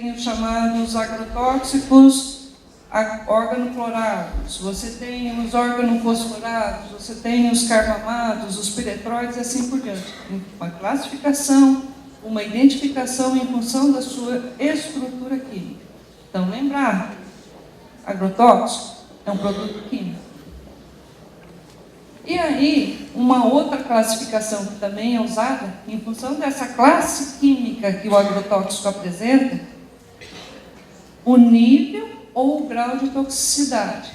tem os chamados agrotóxicos organoclorados, você tem os organofosforados, você tem os carbamatos, os piretróides e assim por diante. Uma classificação, uma identificação em função da sua estrutura química. Então, lembrar, agrotóxico é um produto químico. E aí, uma outra classificação que também é usada, em função dessa classe química que o agrotóxico apresenta, o nível ou o grau de toxicidade.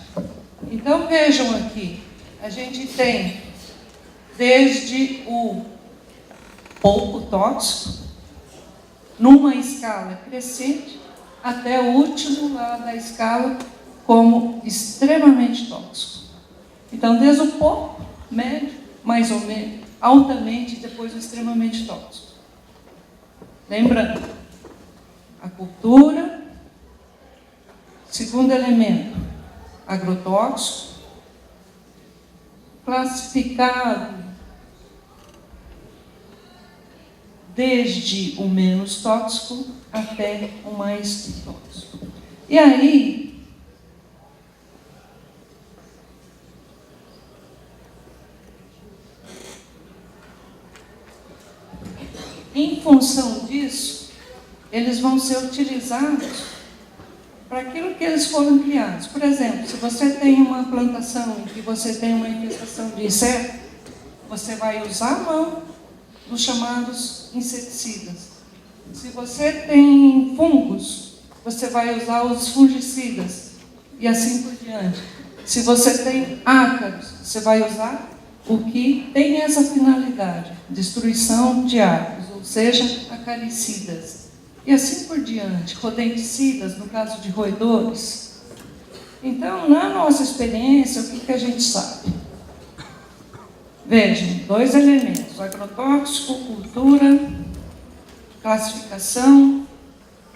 Então, vejam aqui, a gente tem desde o pouco tóxico, numa escala crescente, até o último lá da escala como extremamente tóxico. Então, desde o pouco, médio, mais ou menos, altamente, e depois o extremamente tóxico. Lembrando, a cultura, segundo elemento, agrotóxico, classificado desde o menos tóxico até o mais tóxico. E aí, em função disso, eles vão ser utilizados para aquilo que eles foram criados. Por exemplo, se você tem uma plantação em que você tem uma infestação de inseto, você vai usar a mão dos chamados inseticidas. Se você tem fungos, você vai usar os fungicidas, e assim por diante. Se você tem ácaros, você vai usar o que tem essa finalidade, destruição de ácaros, ou seja, acaricidas. E assim por diante, rodenticidas, no caso de roedores. Então, na nossa experiência, o que a gente sabe? Vejam, 2 elementos, agrotóxico, cultura, classificação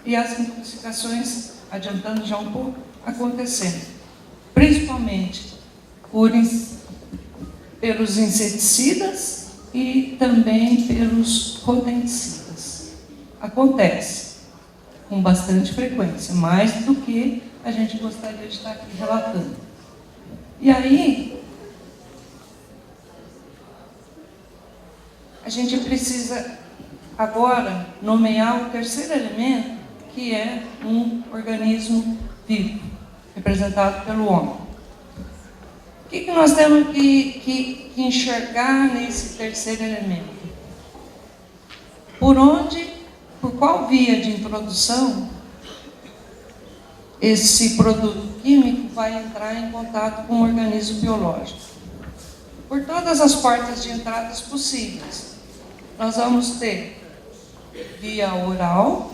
e as intoxicações, adiantando já um pouco, acontecendo. Principalmente pelos inseticidas e também pelos rodenticidas. Acontece com bastante frequência, mais do que a gente gostaria de estar aqui relatando. E aí, a gente precisa agora nomear o terceiro elemento, que é um organismo vivo, representado pelo homem. O que nós temos que enxergar nesse terceiro elemento? Por qual via de introdução esse produto químico vai entrar em contato com o organismo biológico? Por todas as portas de entradas possíveis. Nós vamos ter via oral,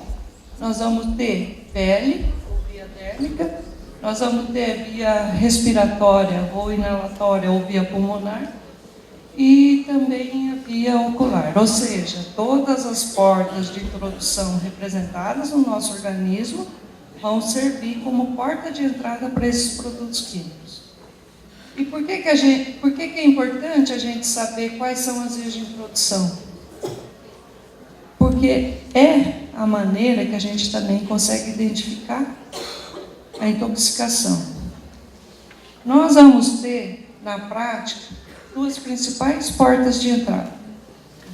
nós vamos ter pele, ou via dérmica, nós vamos ter via respiratória, ou inalatória, ou via pulmonar, e também a via ocular. Ou seja, todas as portas de introdução representadas no nosso organismo vão servir como porta de entrada para esses produtos químicos. E por que é importante a gente saber quais são as vias de introdução? Porque é a maneira que a gente também consegue identificar a intoxicação. Nós vamos ter, na prática, 2 principais portas de entrada: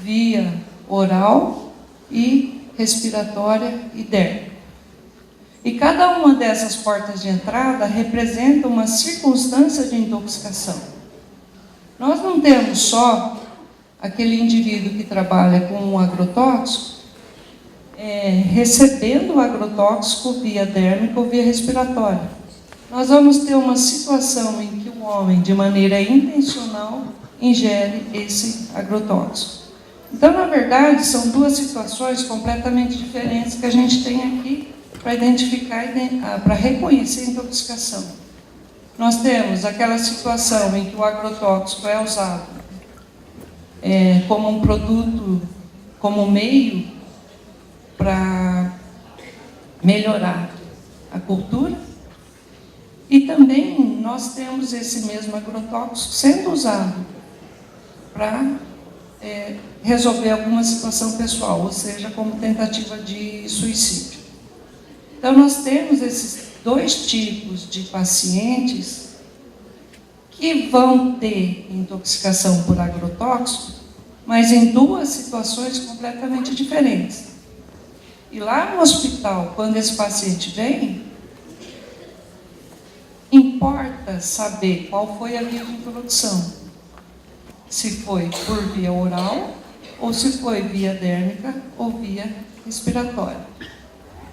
via oral e respiratória e dérmica. E cada uma dessas portas de entrada representa uma circunstância de intoxicação. Nós não temos só aquele indivíduo que trabalha com um agrotóxico, recebendo o agrotóxico via dérmica ou via respiratória. Nós vamos ter uma situação em que o homem, de maneira intencional, ingere esse agrotóxico. Então, na verdade, são 2 situações completamente diferentes que a gente tem aqui para identificar, para reconhecer a intoxicação. Nós temos aquela situação em que o agrotóxico é usado como um produto, como meio para melhorar a cultura. E também nós temos esse mesmo agrotóxico sendo usado para resolver alguma situação pessoal, ou seja, como tentativa de suicídio. Então, nós temos esses dois tipos de pacientes que vão ter intoxicação por agrotóxico, mas em duas situações completamente diferentes. E lá no hospital, quando esse paciente vem, importa saber qual foi a via de introdução. Se foi por via oral, ou se foi via dérmica ou via respiratória.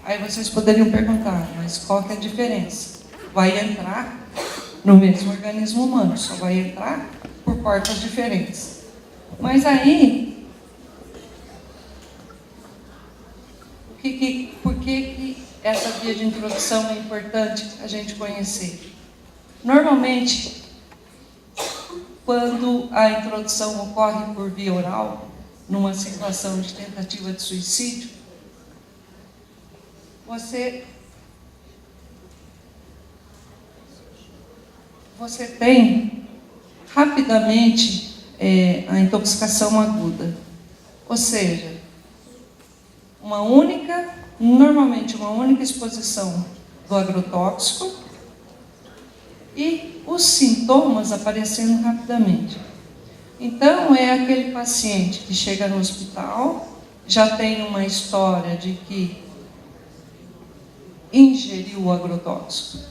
Aí vocês poderiam perguntar, mas qual que é a diferença? Vai entrar no mesmo organismo humano, só vai entrar por portas diferentes. Mas aí, por que essa via de introdução é importante a gente conhecer? Normalmente, quando a introdução ocorre por via oral, numa situação de tentativa de suicídio, você tem rapidamente a intoxicação aguda. Ou seja, normalmente uma única exposição do agrotóxico e os sintomas aparecendo rapidamente. Então, é aquele paciente que chega no hospital, já tem uma história de que ingeriu o agrotóxico.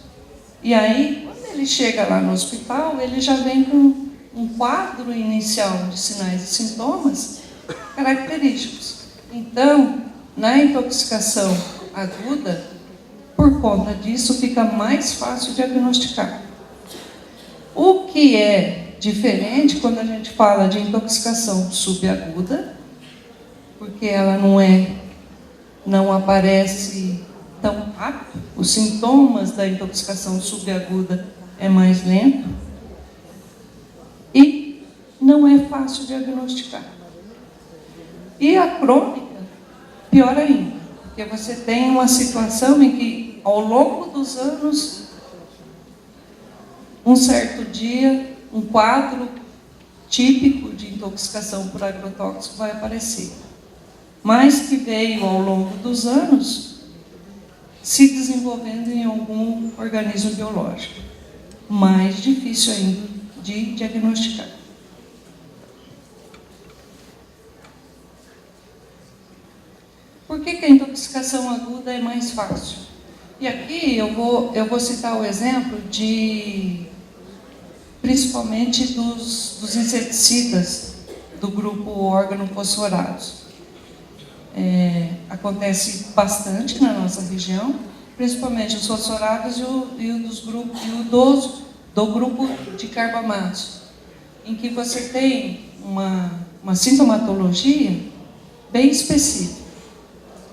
E aí, quando ele chega lá no hospital, ele já vem com um quadro inicial de sinais e sintomas característicos. Então, na intoxicação aguda, por conta disso, fica mais fácil diagnosticar. O que é diferente quando a gente fala de intoxicação subaguda, porque ela não aparece tão rápido, os sintomas da intoxicação subaguda é mais lento e não é fácil diagnosticar. E a crônica, pior ainda, porque você tem uma situação em que, ao longo dos anos, um certo dia, um quadro típico de intoxicação por agrotóxico vai aparecer, mas que veio ao longo dos anos se desenvolvendo em algum organismo biológico, mais difícil ainda de diagnosticar. Por que a intoxicação aguda é mais fácil? E aqui eu vou citar o exemplo principalmente dos inseticidas do grupo organofosforados. Acontece bastante na nossa região, principalmente os fosforados do grupo de carbamatos, em que você tem uma sintomatologia bem específica.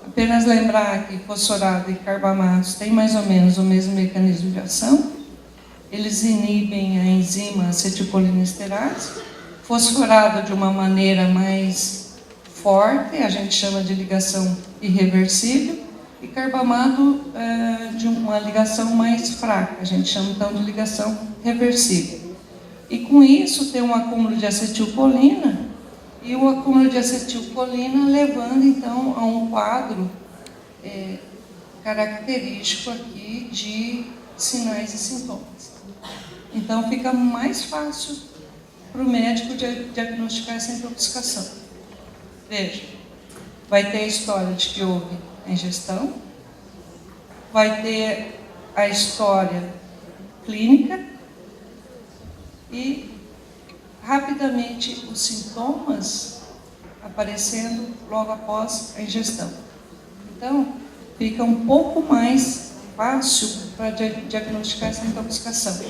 Apenas lembrar que fosforado e carbamatos têm mais ou menos o mesmo mecanismo de ação. Eles inibem a enzima acetilcolinesterase. Fosforado de uma maneira mais forte, a gente chama de ligação irreversível, e carbamato de uma ligação mais fraca, a gente chama então de ligação reversível. E com isso tem um acúmulo de acetilcolina, e o acúmulo de acetilcolina levando então a um quadro característico aqui de sinais e sintomas. Então fica mais fácil para o médico diagnosticar essa intoxicação. Veja, vai ter a história de que houve a ingestão, vai ter a história clínica e rapidamente os sintomas aparecendo logo após a ingestão. Então, fica um pouco mais fácil para diagnosticar essa intoxicação.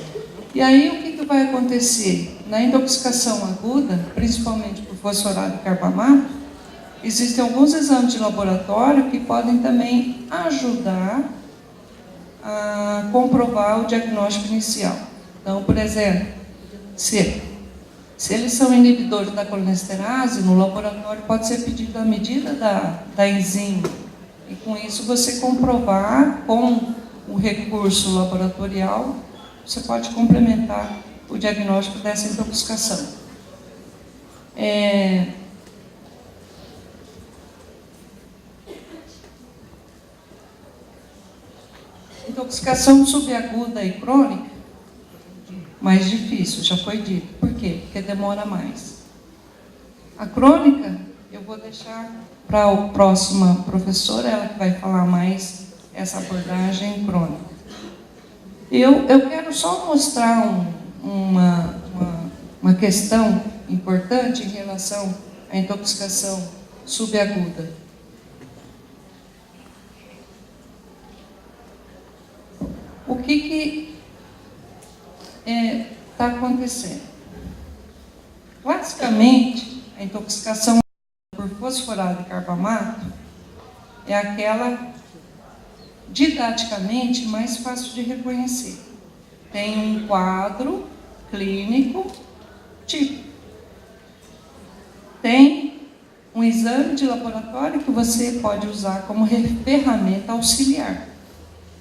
E aí, o que vai acontecer? Na intoxicação aguda, principalmente por fosforato e carbamato, existem alguns exames de laboratório que podem também ajudar a comprovar o diagnóstico inicial. Então, por exemplo, se eles são inibidores da colinesterase, no laboratório pode ser pedido a medida da enzima. E com isso você comprovar com o recurso laboratorial, você pode complementar o diagnóstico dessa intoxicação. Intoxicação subaguda e crônica, mais difícil, já foi dito. Por quê? Porque demora mais. A crônica, eu vou deixar para a próxima professora, ela que vai falar mais essa abordagem crônica. Eu quero só mostrar uma questão importante em relação à intoxicação subaguda. O que está acontecendo? Classicamente, a intoxicação por fosforado e carbamato é aquela didaticamente mais fácil de reconhecer. Tem um quadro clínico típico. Tem um exame de laboratório que você pode usar como ferramenta auxiliar.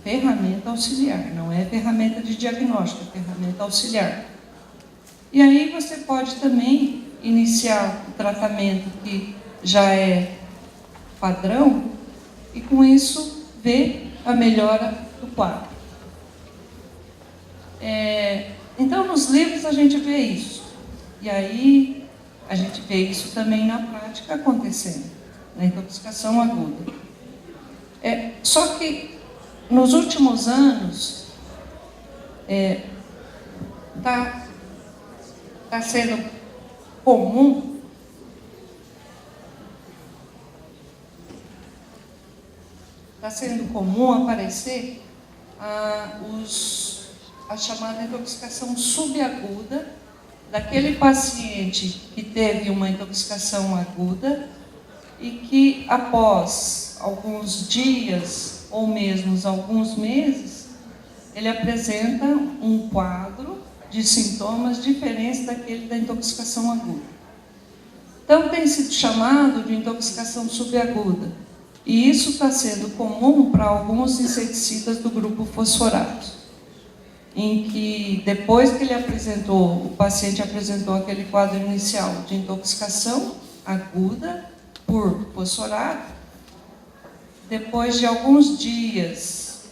Ferramenta auxiliar, não é ferramenta de diagnóstico, é ferramenta auxiliar. E aí você pode também iniciar o tratamento que já é padrão e com isso ver a melhora do quadro. Então, nos livros a gente vê isso. E aí a gente vê isso também na prática acontecendo, na intoxicação aguda. Só que nos últimos anos está sendo comum aparecer a chamada intoxicação subaguda, daquele paciente que teve uma intoxicação aguda e que após alguns dias ou mesmo alguns meses, ele apresenta um quadro de sintomas diferentes daquele da intoxicação aguda. Então, tem sido chamado de intoxicação subaguda. E isso está sendo comum para alguns inseticidas do grupo fosforato, em que depois que o paciente apresentou aquele quadro inicial de intoxicação aguda por fosforato, depois de alguns dias,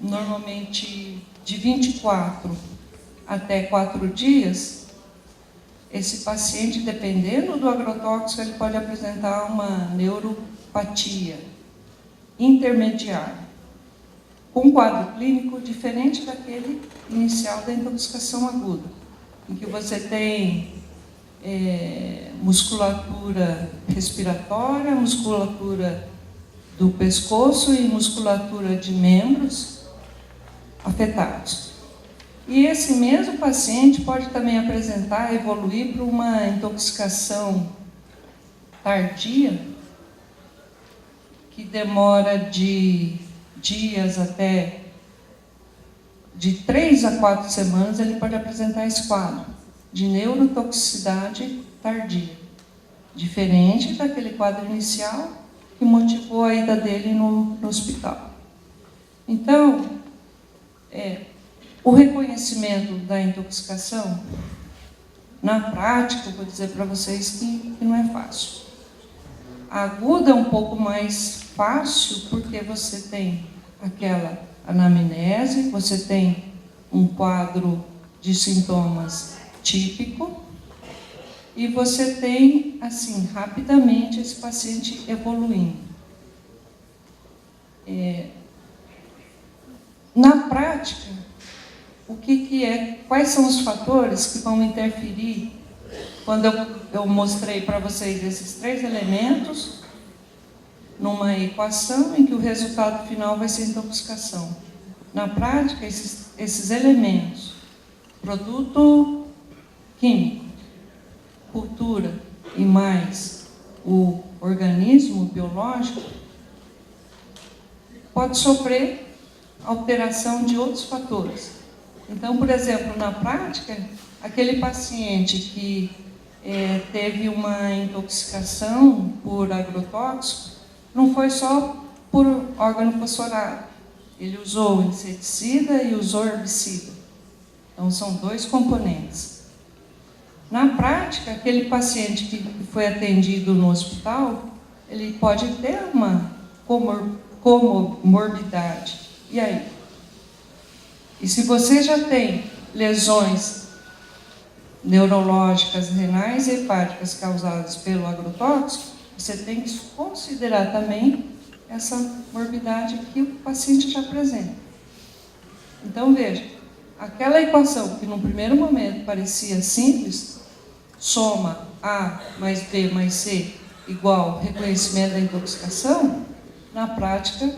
normalmente de 24 até 4 dias, esse paciente, dependendo do agrotóxico, ele pode apresentar uma neuropatia intermediária, com um quadro clínico diferente daquele inicial da intoxicação aguda, em que você tem musculatura respiratória, musculatura do pescoço e musculatura de membros afetados. E esse mesmo paciente pode também evoluir para uma intoxicação tardia, que demora de dias até de 3 a 4 semanas, ele pode apresentar esse quadro de neurotoxicidade tardia, diferente daquele quadro inicial que motivou a ida dele no hospital. Então, o reconhecimento da intoxicação, na prática, eu vou dizer para vocês que não é fácil. A aguda é um pouco mais fácil, porque você tem aquela anamnese, você tem um quadro de sintomas típico, e você tem, assim, rapidamente esse paciente evoluindo. Na prática, quais são os fatores que vão interferir quando eu mostrei para vocês esses 3 elementos numa equação em que o resultado final vai ser intoxicação? Na prática, esses elementos, produto químico, cultura e mais o organismo biológico, pode sofrer alteração de outros fatores. Então, por exemplo, na prática, aquele paciente que teve uma intoxicação por agrotóxico, não foi só por órgão fosforado. Ele usou inseticida e usou herbicida. Então, são 2 componentes. Na prática, aquele paciente que foi atendido no hospital, ele pode ter uma comorbidade E aí? E se você já tem lesões neurológicas, renais e hepáticas causadas pelo agrotóxico, você tem que considerar também essa morbidade que o paciente já apresenta. Então, veja, aquela equação que no primeiro momento parecia simples, soma A mais B mais C igual reconhecimento da intoxicação, na prática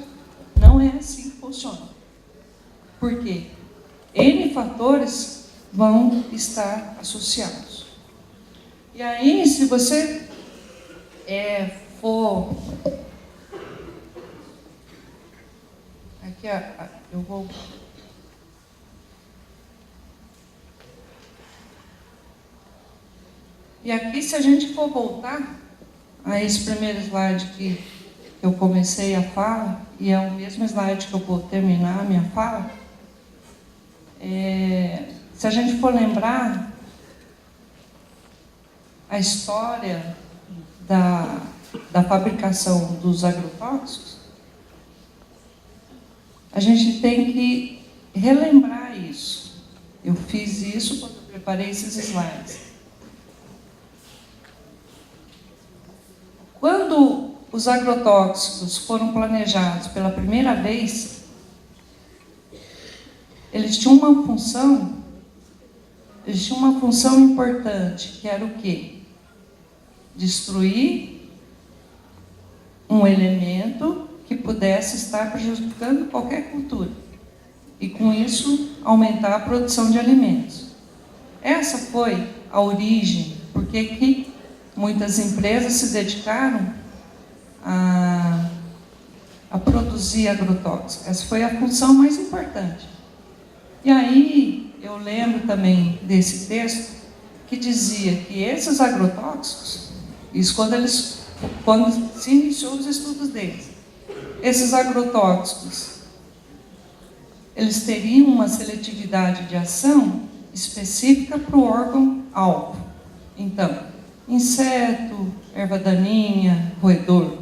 não é assim que funciona. Por quê? N fatores vão estar associados. E aí, se você for... Aqui, eu vou... E aqui, se a gente for voltar a esse primeiro slide que eu comecei a fala, e é o mesmo slide que eu vou terminar a minha fala, se a gente for lembrar a história da fabricação dos agrotóxicos, a gente tem que relembrar isso. Eu fiz isso quando eu preparei esses slides. Quando os agrotóxicos foram planejados pela primeira vez, eles tinham uma função importante, que era o quê? Destruir um elemento que pudesse estar prejudicando qualquer cultura. E com isso, aumentar a produção de alimentos. Essa foi a origem, porque que muitas empresas se dedicaram a produzir agrotóxicos. Essa foi a função mais importante. E aí, eu lembro também desse texto que dizia que esses agrotóxicos, isso quando se iniciou os estudos deles, esses agrotóxicos, eles teriam uma seletividade de ação específica para o órgão-alvo. Então, inseto, erva daninha, roedor,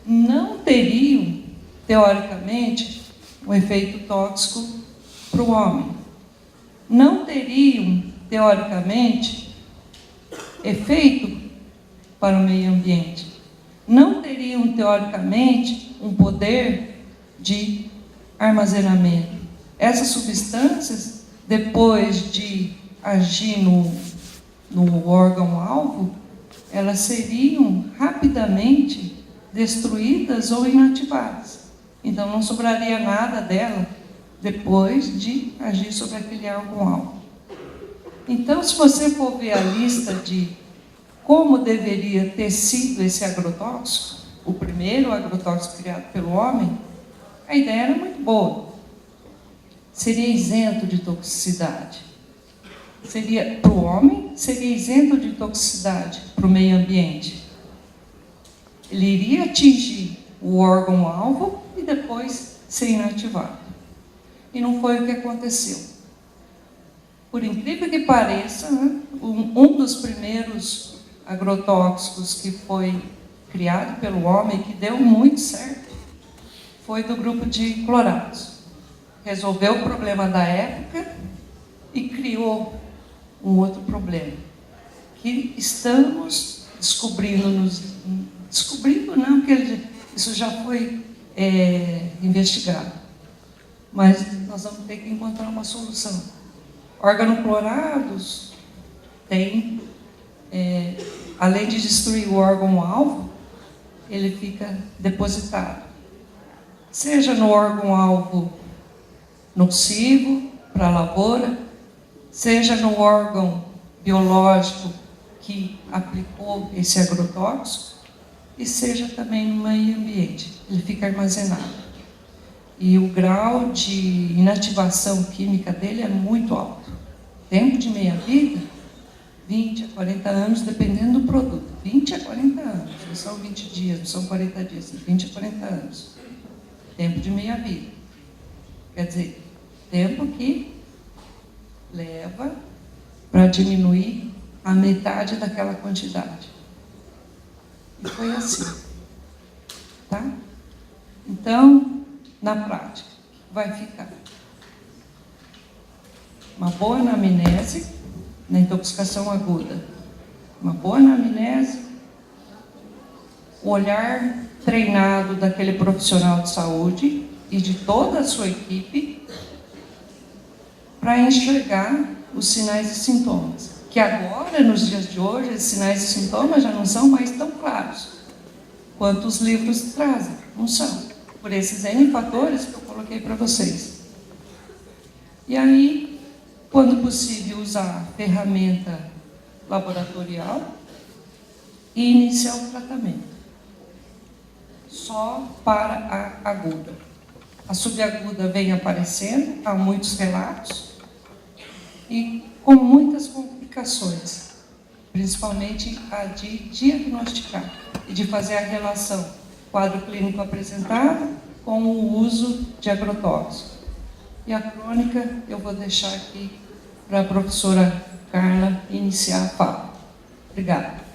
não teriam, teoricamente, um efeito tóxico para o homem. Não teriam, teoricamente, efeito para o meio ambiente. Não teriam, teoricamente, um poder de armazenamento. Essas substâncias, depois de agir no órgão-alvo, elas seriam rapidamente destruídas ou inativadas. Então, não sobraria nada dela depois de agir sobre aquele órgão-alvo. Então, se você for ver a lista de como deveria ter sido esse agrotóxico, o primeiro agrotóxico criado pelo homem, a ideia era muito boa. Seria isento de toxicidade. Seria, para o homem, seria isento de toxicidade para o meio ambiente. Ele iria atingir o órgão-alvo e depois ser inativado. E não foi o que aconteceu. Por incrível que pareça, né, um dos primeiros agrotóxicos que foi criado pelo homem, que deu muito certo, foi do grupo de clorados. Resolveu o problema da época e criou um outro problema, que estamos descobrindo não, porque isso já foi investigado, mas nós vamos ter que encontrar uma solução. Organoclorados tem, além de destruir o órgão-alvo, ele fica depositado, seja no órgão-alvo nocivo para a lavoura, seja no órgão biológico que aplicou esse agrotóxico, e seja também no meio ambiente. Ele fica armazenado. E o grau de inativação química dele é muito alto. Tempo de meia-vida, 20 a 40 anos, dependendo do produto. 20 a 40 anos, não são 20 dias, não são 40 dias, 20 a 40 anos. Tempo de meia-vida. Quer dizer, tempo que leva para diminuir a metade daquela quantidade. E foi assim. Tá? Então, na prática vai ficar? Uma boa anamnese na intoxicação aguda, uma boa anamnese, o olhar treinado daquele profissional de saúde e de toda a sua equipe para enxergar os sinais e sintomas. Que agora, nos dias de hoje, esses sinais e sintomas já não são mais tão claros quanto os livros trazem, não são, por esses N fatores que eu coloquei para vocês. E aí, quando possível, usar a ferramenta laboratorial e iniciar o tratamento. Só para a aguda. A subaguda vem aparecendo, há muitos relatos, e com muitas complicações, principalmente a de diagnosticar e de fazer a relação quadro clínico apresentado com o uso de agrotóxicos. E a crônica eu vou deixar aqui para a professora Carla iniciar a fala. Obrigada.